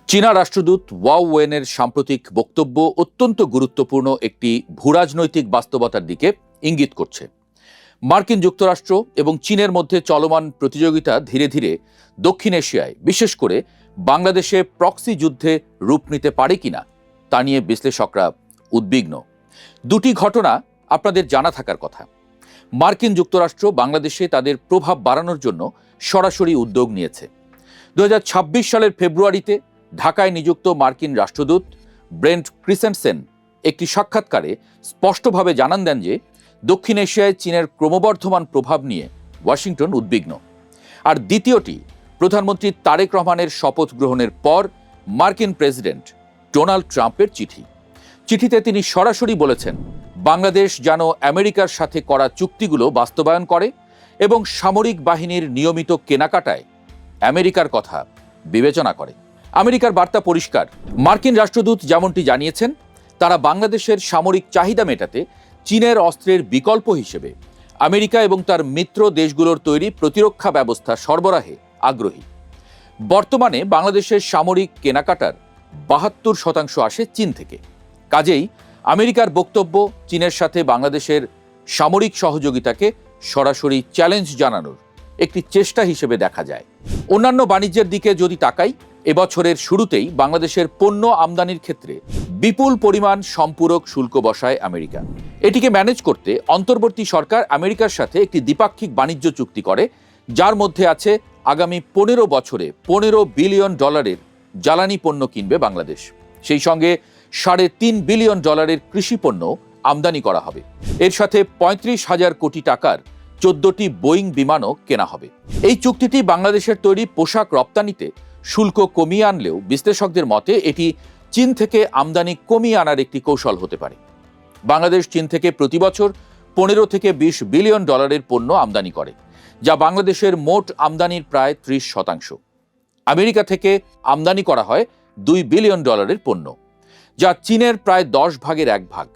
চীনা রাষ্ট্রদূত ওয়াও ওয়েনের সাম্প্রতিক বক্তব্য অত্যন্ত গুরুত্বপূর্ণ একটি ভূরাজনৈতিক বাস্তবতার দিকে ইঙ্গিত করছে। মার্কিন যুক্তরাষ্ট্র এবং চীনের মধ্যে চলমান প্রতিযোগিতা ধীরে ধীরে দক্ষিণ এশিয়ায়, বিশেষ করে বাংলাদেশে প্রক্সি যুদ্ধে রূপ নিতে পারে কিনা তা নিয়ে বিশ্লেষকরা উদ্বিগ্ন। দুটি ঘটনা আপনাদের জানা থাকার কথা। মার্কিন যুক্তরাষ্ট্র বাংলাদেশে তাদের প্রভাব বাড়ানোর জন্য সরাসরি উদ্যোগ নিয়েছে। 2026 সালের ফেব্রুয়ারিতে ঢাকায় নিযুক্ত মার্কিন রাষ্ট্রদূত ব্রেন্ট ক্রিসেন্টসেন একটি সাক্ষাৎকারে স্পষ্টভাবে জানান দেন যে দক্ষিণ এশিয়ায় চীনের ক্রমবর্ধমান প্রভাব নিয়ে ওয়াশিংটন উদ্বিগ্ন। আর দ্বিতীয়টি প্রধানমন্ত্রী তারেক রহমানের শপথ গ্রহণের পর মার্কিন প্রেসিডেন্ট ডোনাল্ড ট্রাম্পের চিঠিতে তিনি সরাসরি বলেছেন বাংলাদেশ যেন আমেরিকার সাথে করা চুক্তিগুলো বাস্তবায়ন করে এবং সামরিক বাহিনীর নিয়মিত কেনাকাটায় আমেরিকার কথা বিবেচনা করে। আমেরিকার বার্তা পরিষ্কার। মার্কিন রাষ্ট্রদূত যেমনটি জানিয়েছেন, তারা বাংলাদেশের সামরিক চাহিদা মেটাতে চীনের অস্ত্রের বিকল্প হিসেবে আমেরিকা এবং তার মিত্র দেশগুলোর তৈরি প্রতিরক্ষা ব্যবস্থা সরবরাহে আগ্রহী। বর্তমানে বাংলাদেশের সামরিক কেনাকাটার 72% আসে চীন থেকে। কাজেই আমেরিকার বক্তব্য চীনের সাথে বাংলাদেশের সামরিক সহযোগিতাকে সরাসরি চ্যালেঞ্জ জানানোর একটি চেষ্টা হিসেবে দেখা যায়। অন্যান্য বাণিজ্যের দিকে যদি তাকাই, এবছরের শুরুতেই বাংলাদেশের পণ্য আমদানির ক্ষেত্রে বিপুল পরিমাণ সম্পূরক শুল্ক বসায় আমেরিকা। এটিকে ম্যানেজ করতে অন্তর্বর্তী সরকার আমেরিকার সাথে একটি দ্বিপাক্ষিক বাণিজ্য চুক্তি করে, যার মধ্যে আছে আগামী 15 বছরে $15 বিলিয়ন জ্বালানি পণ্য কিনবে বাংলাদেশ। সেই সঙ্গে $3.5 বিলিয়ন কৃষি পণ্য আমদানি করা হবে। এর সাথে 35,000 কোটি টাকার 14টি বোয়িং বিমানও কেনা হবে। এই চুক্তিটি বাংলাদেশের তৈরি পোশাক রপ্তানিতে শুল্ক কমিয়ে আনলেও বিশ্লেষকদের মতে এটি চীন থেকে আমদানি কমিয়ে আনার একটি কৌশল হতে পারে। বাংলাদেশ চীন থেকে প্রতি বছর 15 থেকে 20 বিলিয়ন ডলারের পণ্য আমদানি করে, যা বাংলাদেশের মোট আমদানির প্রায় 30%। আমেরিকা থেকে আমদানি করা হয় $2 বিলিয়ন পণ্য, যা চীনের প্রায় 10 ভাগের 1 ভাগ।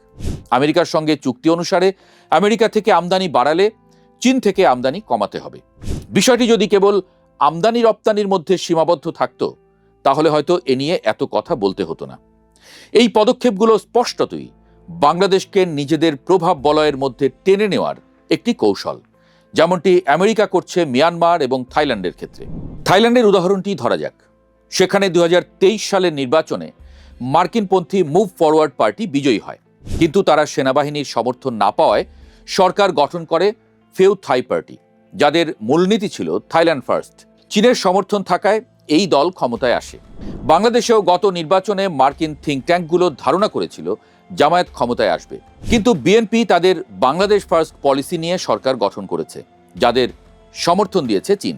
আমেরিকার সঙ্গে চুক্তি অনুসারে আমেরিকা থেকে আমদানি বাড়ালে চীন থেকে আমদানি কমাতে হবে। বিষয়টি যদি কেবল আমদানি রপ্তানির মধ্যে সীমাবদ্ধ থাকত, তাহলে হয়তো এ নিয়ে এত কথা বলতে হতো না। এই পদক্ষেপগুলো স্পষ্টতই বাংলাদেশকে নিজেদের প্রভাব বলয়ের মধ্যে টেনে নেওয়ার একটি কৌশল, যেমনটি আমেরিকা করছে মিয়ানমার এবং থাইল্যান্ডের ক্ষেত্রে। থাইল্যান্ডের উদাহরণটি ধরা যাক। সেখানে 2023 সালের নির্বাচনে মার্কিনপন্থী মুভ ফরওয়ার্ড পার্টি বিজয়ী হয়, কিন্তু তারা সেনাবাহিনীর সমর্থন না পাওয়ায় সরকার গঠন করে ফেউ থাই পার্টি, যাদের মূলনীতি ছিল থাইল্যান্ড ফার্স্ট। চীনের সমর্থন থাকায় এই দল ক্ষমতায় আসে। বাংলাদেশেও গত নির্বাচনে মার্কিন থিঙ্ক ট্যাঙ্কগুলো ধারণা করেছিল জামায়াত ক্ষমতায় আসবে, কিন্তু বিএনপি তাদের বাংলাদেশ ফার্স্ট পলিসি নিয়ে সরকার গঠন করেছে, যাদের সমর্থন দিয়েছে চীন।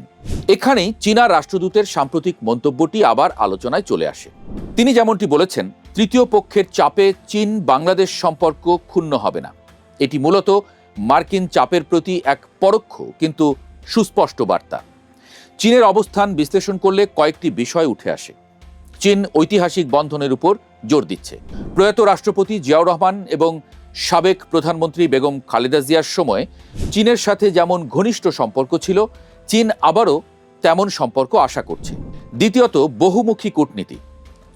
এখানেই চীনা রাষ্ট্রদূতের সাম্প্রতিক মন্তব্যটি আবার আলোচনায় চলে আসে। তিনি যেমনটি বলেছেন, তৃতীয় পক্ষের চাপে চীন বাংলাদেশ সম্পর্ক ক্ষুণ্ণ হবে না। এটি মূলত মার্কিন চাপের প্রতি এক পরোক্ষ কিন্তু সুস্পষ্ট বার্তা। চীনের অবস্থান বিশ্লেষণ করলে কয়েকটি বিষয় উঠে আসে। চীন ঐতিহাসিক বন্ধনের উপর জোর দিচ্ছে। প্রয়াত রাষ্ট্রপতি জিয়াউর রহমান এবং সাবেক প্রধানমন্ত্রী বেগম খালেদা জিয়ার সময় চীনের সাথে যেমন ঘনিষ্ঠ সম্পর্ক ছিল, চীন আবারও তেমন সম্পর্ক আশা করছে। দ্বিতীয়ত, বহুমুখী কূটনীতি।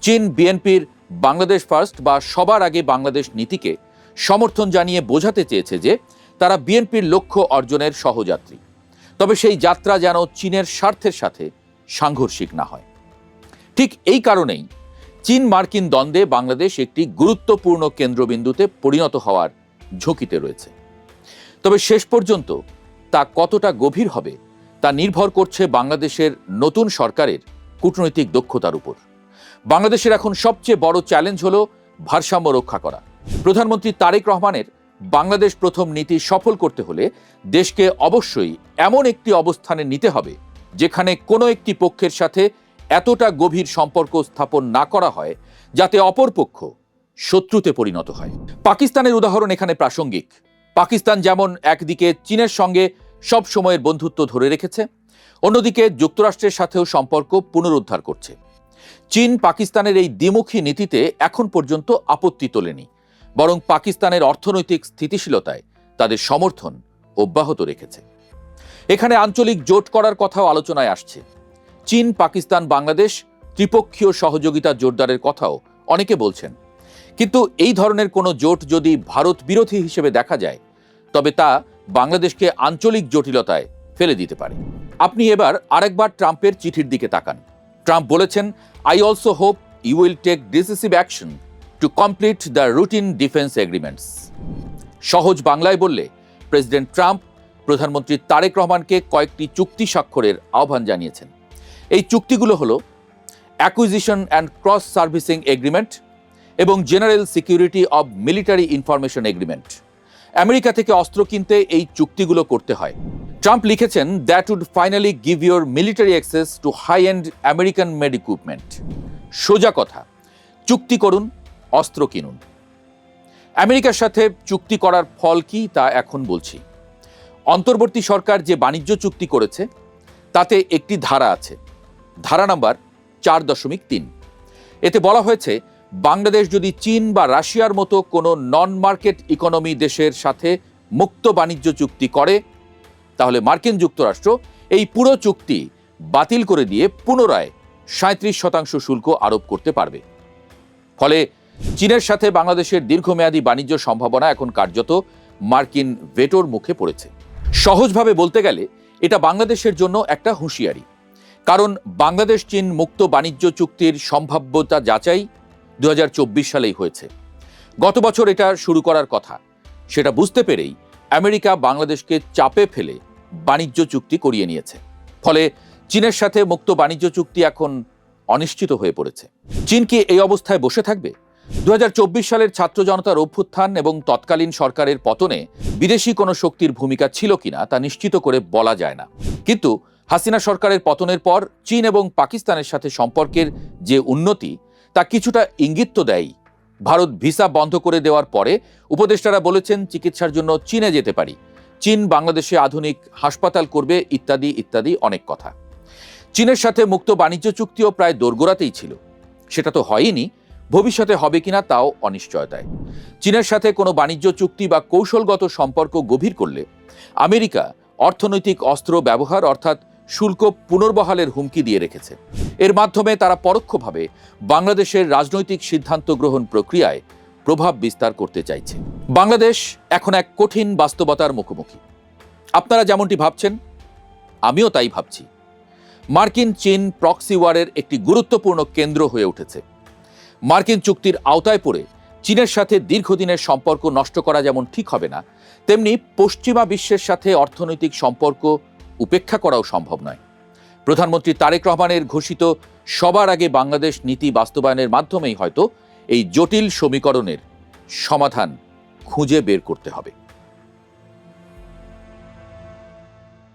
চীন বিএনপির বাংলাদেশ ফার্স্ট বা সবার আগে বাংলাদেশ নীতিকে সমর্থন জানিয়ে বোঝাতে চেয়েছে যে তারা বিএনপির লক্ষ্য অর্জনের সহযাত্রী, তবে সেই যাত্রা যেন চীনের স্বার্থের সাথে সাংঘর্ষিক না হয়। ঠিক এই কারণেই চীন মার্কিন দ্বন্দ্বে বাংলাদেশ একটি গুরুত্বপূর্ণ কেন্দ্রবিন্দুতে পরিণত হওয়ার ঝুঁকিতে রয়েছে। তবে শেষ পর্যন্ত তা কতটা গভীর হবে তা নির্ভর করছে বাংলাদেশের নতুন সরকারের কূটনৈতিক দক্ষতার উপর। বাংলাদেশের এখন সবচেয়ে বড় চ্যালেঞ্জ হলো ভারসাম্য রক্ষা করা। প্রধানমন্ত্রী তারেক রহমানের বাংলাদেশ প্রথম নীতি সফল করতে হলে দেশকে অবশ্যই এমন একটি অবস্থানে নিতে হবে যেখানে কোনো একটি পক্ষের সাথে এতটা গভীর সম্পর্ক স্থাপন না করা হয় যাতে অপরপক্ষ শত্রুতে পরিণত হয়। পাকিস্তানের উদাহরণ এখানে প্রাসঙ্গিক। পাকিস্তান যেমন একদিকে চীনের সঙ্গে সব সময়ের বন্ধুত্ব ধরে রেখেছে, অন্যদিকে যুক্তরাষ্ট্রের সাথেও সম্পর্ক পুনরুদ্ধার করছে। চীন পাকিস্তানের এই দ্বিমুখী নীতিতে এখন পর্যন্ত আপত্তি তোলেনি, বরং পাকিস্তানের অর্থনৈতিক স্থিতিশীলতায় তাদের সমর্থন অব্যাহত রেখেছে। এখানে আঞ্চলিক জোট করার কথাও আলোচনায় আসছে। চীন, পাকিস্তান, বাংলাদেশ ত্রিপক্ষীয় সহযোগিতা জোরদারের কথাও অনেকে বলছেন। কিন্তু এই ধরনের কোনো জোট যদি ভারত বিরোধী হিসেবে দেখা যায়, তবে তা বাংলাদেশকে আঞ্চলিক জটিলতায় ফেলে দিতে পারে। আপনি এবার আরেকবার ট্রাম্পের চিঠির দিকে তাকান। ট্রাম্প বলেছেন, I also hope you will take decisive action to complete the routine defence agreements. সহজ বাংলায় বললে প্রেসিডেন্ট ট্রাম্প প্রধানমন্ত্রী তারেক রহমানকে কয়েকটি চুক্তি স্বাক্ষরের আহ্বান জানিয়েছেন। এই চুক্তিগুলো হলো acquisition and cross servicing agreement এবং general security of military information agreement. America থেকে অস্ত্র কিনতে এই চুক্তিগুলো করতে হয়। ট্রাম্প লিখেছেন, that would finally give your military access to high end American made equipment. সোজা কথা, চুক্তি করুন, অস্ত্র কিনুন। আমেরিকার সাথে চুক্তি করার ফল কি তা এখন বলছি। অন্তর্বর্তী সরকার যে বাণিজ্য চুক্তি করেছে তাতে একটি ধারা আছে, ধারা নাম্বার 4.3। এতে বলা হয়েছে, বাংলাদেশ যদি চীন বা রাশিয়ার মতো কোনো নন মার্কেট ইকোনমি দেশের সাথে মুক্ত বাণিজ্য চুক্তি করে, তাহলে মার্কিন যুক্তরাষ্ট্র এই পুরো চুক্তি বাতিল করে দিয়ে পুনরায় 37% শুল্ক আরোপ করতে পারবে। ফলে চীনের সাথে বাংলাদেশের দীর্ঘমেয়াদী বাণিজ্য সম্ভাবনা এখন কার্যত মার্কিন ভেটোর মুখে পড়েছে। সহজভাবে বলতে গেলে এটা বাংলাদেশের জন্য একটা হুঁশিয়ারি, কারণ বাংলাদেশ চীন মুক্ত বাণিজ্য চুক্তির সম্ভাব্যতা যাচাই 2024 সালেই হয়েছে। গত বছর এটা শুরু করার কথা, সেটা বুঝতে পেরেই আমেরিকা বাংলাদেশকে চাপে ফেলে বাণিজ্য চুক্তি করিয়ে নিয়েছে। ফলে চীনের সাথে মুক্ত বাণিজ্য চুক্তি এখন অনিশ্চিত হয়ে পড়েছে। চীন কি এই অবস্থায় বসে থাকবে? 2024 সালের ছাত্র জনতার অভ্যুত্থান এবং তৎকালীন সরকারের পতনে বিদেশি কোনো শক্তির ভূমিকা ছিল কিনা তা নিশ্চিত করে বলা যায় না। কিন্তু হাসিনা সরকারের পতনের পর চীন এবং পাকিস্তানের সাথে সম্পর্কের যে উন্নতি তা কিছুটা ইঙ্গিত তো দেয়। ভারত ভিসা বন্ধ করে দেওয়ার পরে উপদেষ্টারা বলেছেন, চিকিৎসার জন্য চীনে যেতে পারি, চীন বাংলাদেশে আধুনিক হাসপাতাল করবে, ইত্যাদি ইত্যাদি অনেক কথা। চীনের সাথে মুক্ত বাণিজ্য চুক্তিও প্রায় দোরগোড়াতেই ছিল। সেটা তো হয়নি, ভবিষ্যতে হবে কিনা তাও অনিশ্চয়তায়। চীনের সাথে কোনো বাণিজ্য চুক্তি বা কৌশলগত সম্পর্ক গভীর করলে আমেরিকা অর্থনৈতিক অস্ত্র ব্যবহার অর্থাৎ শুল্ক পুনর্বহালের হুমকি দিয়ে রেখেছে। এর মাধ্যমে তারা পরোক্ষভাবে বাংলাদেশের রাজনৈতিক সিদ্ধান্ত গ্রহণ প্রক্রিয়ায় প্রভাব বিস্তার করতে চাইছে। বাংলাদেশ এখন এক কঠিন বাস্তবতার মুখোমুখি। আপনারা যেমনটি ভাবছেন, আমিও তাই ভাবছি। মার্কিন চীন প্রক্সি ওয়ারের একটি গুরুত্বপূর্ণ কেন্দ্র হয়ে উঠেছে। মার্কিন চুক্তির আওতায় পড়ে চীনের সাথে দীর্ঘদিনের সম্পর্ক নষ্ট করা যেমন ঠিক হবে না, তেমনি পশ্চিমা বিশ্বের সাথে অর্থনৈতিক সম্পর্ক উপেক্ষা করাও সম্ভব নয়। প্রধানমন্ত্রী তারেক রহমানের ঘোষিত সবার আগে বাংলাদেশ নীতি বাস্তবায়নের মাধ্যমেই হয়তো এই জটিল সমীকরণের সমাধান খুঁজে বের করতে হবে।